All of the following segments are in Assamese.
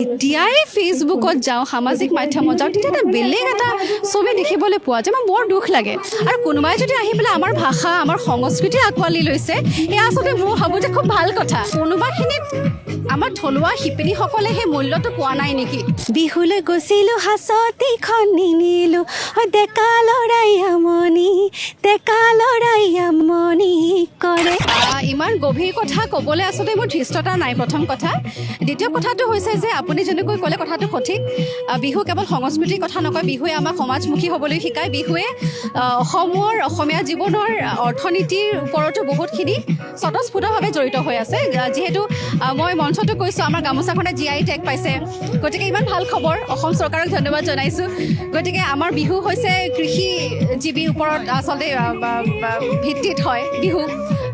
যেতিয়াই ফেচবুকত যাওঁ সামাজিক মাধ্যমত যাওঁ তেতিয়া এটা বেলেগ এটা ছবি দেখিবলৈ পোৱা যায় মোৰ বৰ দুখ লাগে আৰু কোনোবাই যদি আহি পেলাই আমাৰ ভাষা আমাৰ সংস্কৃতি আঁকোৱালি লৈছে এয়া আচলতে মোৰ ভাবোঁ যে খুব ভাল কথা কোনোবাখিনিত আমাৰ থলুৱা শিপিনীসকলে সেই মূল্যটো পোৱা নাই নেকি বিহুলৈ গৈছিলোঁ হাঁচতিখন নিনিলোঁ ডেকা ল'ৰাই আমনি কৰে ইমান গভীৰ কথা ক'বলৈ আচলতে মোৰ ধৃষ্টতা নাই প্ৰথম কথা দ্বিতীয় কথাটো হৈছে যে আপুনি যেনেকৈ ক'লে কথাটো সঠিক বিহু কেৱল সংস্কৃতিৰ কথা নকয় বিহুৱে আমাক সমাজমুখী হ'বলৈ শিকায় বিহুৱে অসমীয়া জীৱনৰ অৰ্থনীতিৰ ওপৰতো বহুতখিনি স্বতঃস্ফূৰ্তভাৱে জড়িত হৈ আছে যিহেতু মই মঞ্চতো কৈছোঁ আমাৰ গামোচাখনে GI টেগ পাইছে গতিকে ইমান ভাল খবৰ অসম চৰকাৰক ধন্যবাদ জনাইছোঁ গতিকে আমাৰ বিহু হৈছে কৃষিজীৱীৰ ওপৰত আচলতে ভিত্তিত হয় বিহু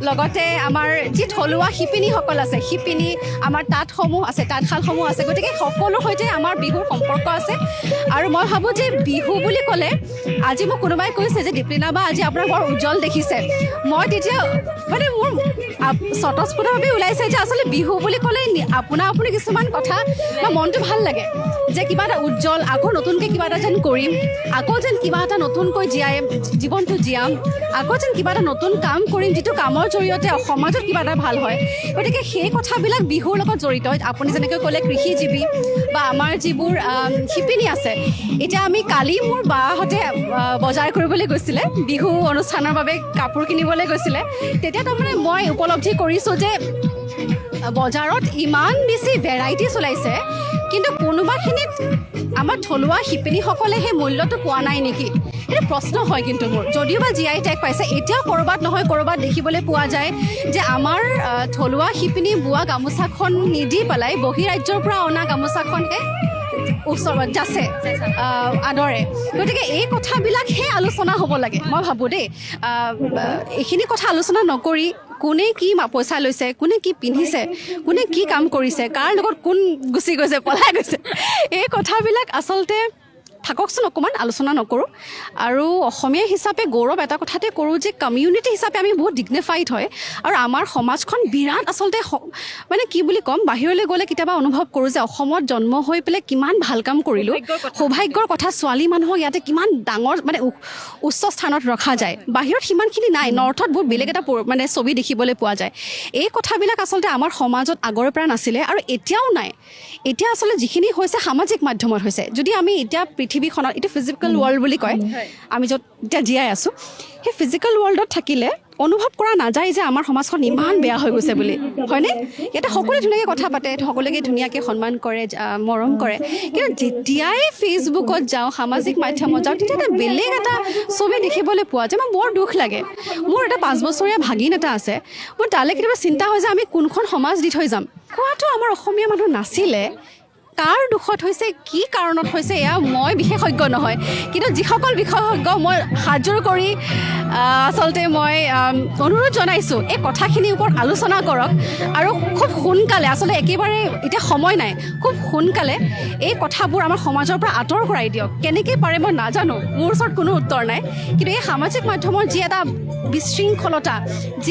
লগতে আমাৰ যি থলুৱা শিপিনীসকল আছে শিপিনী আমাৰ তাঁতসমূহ আছে তাঁতশালসমূহ আছে গতিকে সকলোৰ সৈতে আমাৰ বিহুৰ সম্পৰ্ক আছে আৰু মই ভাবোঁ যে বিহু বুলি ক'লে আজি মোক কোনোবাই কৈছে যে দীপলিনা বা আজি আপোনাৰ বৰ উজ্জ্বল দেখিছে মই তেতিয়া মানে মোৰ স্বতঃস্ফূৰ্তভাৱে ওলাইছে যে আচলতে বিহু বুলি ক'লে আপুনি কিছুমান কথা বা মনটো ভাল লাগে যে কিবা এটা উজ্জ্বল আকৌ নতুনকৈ কিবা এটা যেন কৰিম আকৌ যেন কিবা এটা নতুনকৈ জীৱনটো জীয়াম আকৌ যেন কিবা এটা নতুন কাম কৰিম যিটো কামৰ জৰিয়তে সমাজত কিবা এটা ভাল হয় গতিকে সেই কথাবিলাক বিহুৰ লগত জড়িত আপুনি যেনেকৈ ক'লে কৃষিজীৱী বা আমাৰ যিবোৰ শিপিনী আছে এতিয়া আমি কালি মোৰ বাহঁতে বজাৰ কৰিবলৈ গৈছিলে বিহু অনুষ্ঠানৰ বাবে কাপোৰ কিনিবলৈ গৈছিলে তেতিয়া তাৰমানে মই উপলব্ধি কৰিছোঁ যে বজাৰত ইমান বেছি ভেৰাইটিজ ওলাইছে কিন্তু কোনোবাখিনিত আমাৰ থলুৱা শিপিনীসকলে সেই মূল্যটো পোৱা নাই নেকি এইটো প্ৰশ্ন হয় কিন্তু মোৰ যদিও বা GI টেগ পাইছে এতিয়াও ক'ৰবাত নহয় ক'ৰবাত দেখিবলৈ পোৱা যায় যে আমাৰ থলুৱা শিপিনী বোৱা গামোচাখন নিদি পেলাই বহিৰাজ্যৰ পৰা অনা গামোচাখনহে ওচৰত যাছে আদৰে গতিকে এই কথাবিলাকহে আলোচনা হ'ব লাগে মই ভাবোঁ দেই এইখিনি কথা আলোচনা নকৰি কোনে কি পইচা লৈছে কোনে কি পিন্ধিছে কোনে কি কাম কৰিছে কাৰ লগত কোন গুচি গৈছে পলাই গৈছে এই কথাবিলাক আচলতে থাককচোন অকণমান আলোচনা নকৰোঁ আৰু অসমীয়া হিচাপে গৌৰৱ এটা কথাতে কৰোঁ যে কমিউনিটি হিচাপে আমি বহুত ডিগনিফাইড হয় আৰু আমাৰ সমাজখন বিৰাট আচলতে মানে কি বুলি ক'ম বাহিৰলৈ গ'লে কেতিয়াবা অনুভৱ কৰোঁ যে অসমত জন্ম হৈ পেলাই কিমান ভাল কাম কৰিলোঁ সৌভাগ্যৰ কথা ছোৱালী মানুহক ইয়াতে কিমান ডাঙৰ মানে উচ্চ স্থানত ৰখা যায় বাহিৰত সিমানখিনি নাই নৰ্থত বহুত বেলেগ এটা মানে ছবি দেখিবলৈ পোৱা যায় এই কথাবিলাক আচলতে আমাৰ সমাজত আগৰ পৰা নাছিলে আৰু এতিয়াও নাই এতিয়া আচলতে যিখিনি হৈছে সামাজিক মাধ্যমত হৈছে যদি আমি এতিয়া পৃথিৱীখনত এইটো ফিজিকেল ৱৰ্ল্ড বুলি কয় আমি য'ত এতিয়া জীয়াই আছোঁ সেই ফিজিকেল ৱৰ্ল্ডত থাকিলে অনুভৱ কৰা নাযায় যে আমাৰ সমাজখন ইমান বেয়া হৈ গৈছে বুলি হয়নে ইয়াতে সকলোৱে ধুনীয়াকৈ কথা পাতে সকলোকে ধুনীয়াকৈ সন্মান কৰে মৰম কৰে কিন্তু যেতিয়াই ফেচবুকত যাওঁ সামাজিক মাধ্যমত যাওঁ তেতিয়া এটা বেলেগ এটা ছবি দেখিবলৈ পোৱা যায় মোৰ বৰ দুখ লাগে মোৰ এটা 5 বছৰীয়া ভাগিন এটা আছে মোৰ তালৈ কেতিয়াবা চিন্তা হয় যে আমি কোনখন সমাজ দি থৈ যাম কোৱাটো আমাৰ অসমীয়া মানুহ নাছিলে কাৰ দুখত হৈছে কি কাৰণত হৈছে এয়া মই বিশেষজ্ঞ নহয় কিন্তু যিসকল বিশেষজ্ঞ মই হাতযোৰ কৰি আচলতে মই অনুৰোধ জনাইছোঁ এই কথাখিনিৰ ওপৰত আলোচনা কৰক আৰু খুব সোনকালে আচলতে একেবাৰে এতিয়া সময় নাই খুব সোনকালে এই কথাবোৰ আমাৰ সমাজৰ পৰা আঁতৰ কৰাই দিয়ক কেনেকৈ পাৰে মই নাজানো মোৰ ওচৰত কোনো উত্তৰ নাই কিন্তু এই সামাজিক মাধ্যমৰ যি এটা বিশৃংখলতা যি